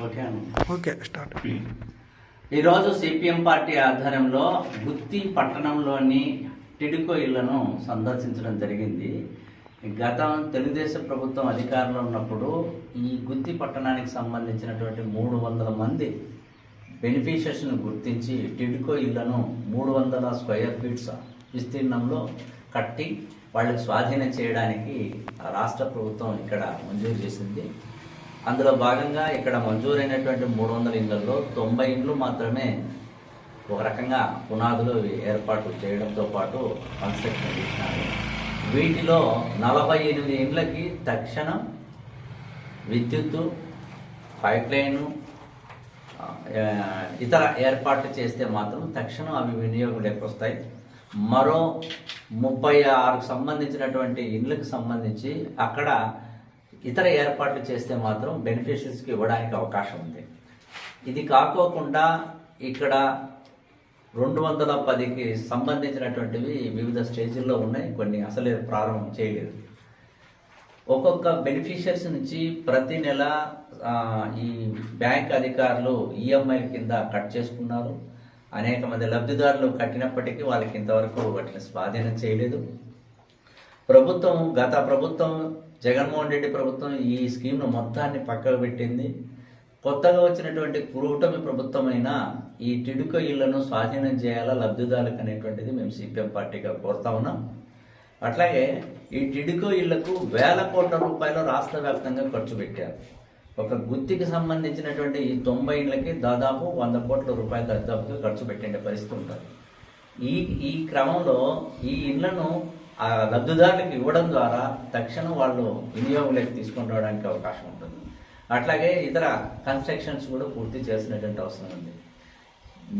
Okay start. ఈరోజు CPM party ఆధ్వర్యంలో గుత్తి పట్టణంలోని టిడ్కో ఇళ్లను సందర్శించడం జరిగింది. గతం తెలుగుదేశం ప్రభుత్వం అధికారంలో ఉన్నప్పుడు ఈ గుత్తి పట్టణానికి సంబంధించినటువంటి 300 మంది బెనిఫిషియర్స్ను గుర్తించి టిడ్కో ఇళ్లను 300 స్క్వేర్ ఫీట్స్ విస్తీర్ణంలో కట్టి వాళ్ళకి స్వాధీనం చేయడానికి రాష్ట్ర ప్రభుత్వం ఇక్కడ మంజూరు చేసింది. అందులో భాగంగా ఇక్కడ మంజూరైనటువంటి 300 ఇళ్లలో 90 ఇండ్లు మాత్రమే ఒక రకంగా పునాదులు ఏర్పాటు చేయడంతో పాటు కన్స్ట్రక్షన్ చేసినారు. వీటిలో 48 ఇండ్లకి తక్షణం విద్యుత్తు, పైప్ లైను, ఇతర ఏర్పాట్లు చేస్తే మాత్రం తక్షణం అవి వినియోగంలోకి వస్తాయి. మరో 36కు సంబంధించినటువంటి ఇండ్లకు సంబంధించి అక్కడ ఇతర ఏర్పాట్లు చేస్తే మాత్రం బెనిఫిషరీస్కి ఇవ్వడానికి అవకాశం ఉంది. ఇది కాకోకుండా ఇక్కడ 210కి సంబంధించినటువంటివి వివిధ స్టేజ్ల్లో ఉన్నాయి. కొన్ని అసలే ప్రారంభం చేయలేదు. ఒక్కొక్క బెనిఫిషియర్స్ నుంచి ప్రతి నెల ఈ బ్యాంక్ అధికారులు ఈఎంఐ కింద కట్ చేసుకున్నారు. అనేక మంది లబ్ధిదారులు కట్టినప్పటికీ వాళ్ళకి ఇంతవరకు వాటిని స్వాధీనం చేయలేదు. గత ప్రభుత్వం జగన్మోహన్ రెడ్డి ప్రభుత్వం ఈ స్కీమ్ను మొత్తాన్ని పక్కకు పెట్టింది. కొత్తగా వచ్చినటువంటి కూటమి ప్రభుత్వమైన ఈ టిడ్కో ఇళ్లను స్వాధీనం చేయాలా లబ్ధిదారులకు అనేటువంటిది మేము సిపిఎం పార్టీగా కోరుతా ఉన్నాం. అట్లాగే ఈ టిడ్కో ఇళ్లకు వేల కోట్ల రూపాయలు రాష్ట్ర వ్యాప్తంగా ఖర్చు పెట్టారు. ఒక గుత్తికి సంబంధించినటువంటి ఈ 90 ఇండ్లకి దాదాపు 100 కోట్ల రూపాయలు దాదాపుగా ఖర్చు పెట్టే పరిస్థితి ఉంటుంది. ఈ క్రమంలో ఈ ఇళ్లను ఆ లబ్ధిదారులకు ఇవ్వడం ద్వారా తక్షణం వాళ్ళు వినియోగంలోకి తీసుకొని రావడానికి అవకాశం ఉంటుంది. అట్లాగే ఇతర కన్స్ట్రక్షన్స్ కూడా పూర్తి చేసినటువంటి అవసరం ఉంది.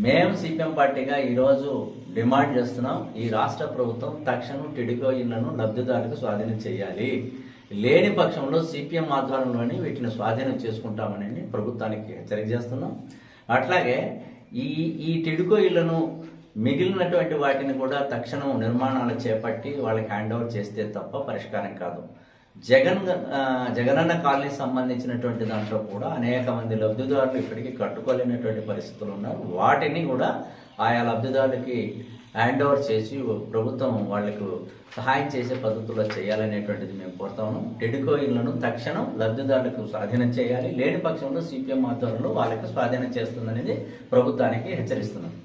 మేము సిపిఎం పార్టీగా ఈరోజు డిమాండ్ చేస్తున్నాం, ఈ రాష్ట్ర ప్రభుత్వం తక్షణం టిడ్కో ఇళ్లను లబ్ధిదారులకు స్వాధీనం చేయాలి. లేని పక్షంలో సిపిఎం ఆధ్వర్యంలోని వీటిని స్వాధీనం చేసుకుంటామని ప్రభుత్వానికి హెచ్చరిక చేస్తున్నాం. అట్లాగే ఈ టిడ్కో ఇళ్లను మిగిలినటువంటి వాటిని కూడా తక్షణం నిర్మాణాలు చేపట్టి వాళ్ళకి హ్యాండ్ ఓవర్ చేస్తే తప్ప పరిష్కారం కాదు. జగనన్న కాలనీ సంబంధించినటువంటి దాంట్లో కూడా అనేక మంది లబ్ధిదారులు ఇప్పటికీ కట్టుకోలేనటువంటి పరిస్థితులు ఉన్నారు. వాటిని కూడా ఆయా లబ్ధిదారులకి హ్యాండ్ ఓవర్ చేసి ప్రభుత్వం వాళ్లకు సహాయం చేసే పద్ధతుల్లో చేయాలనేటువంటిది మేము కోరుతాము. టిడ్కో ఇళ్లను తక్షణం లబ్ధిదారులకు స్వాధీనం చేయాలి. లేని పక్షంలో సిపిఎం ఆధ్వర్యంలో వాళ్ళకి స్వాధీనం చేస్తుందనేది ప్రభుత్వానికి హెచ్చరిస్తున్నాం.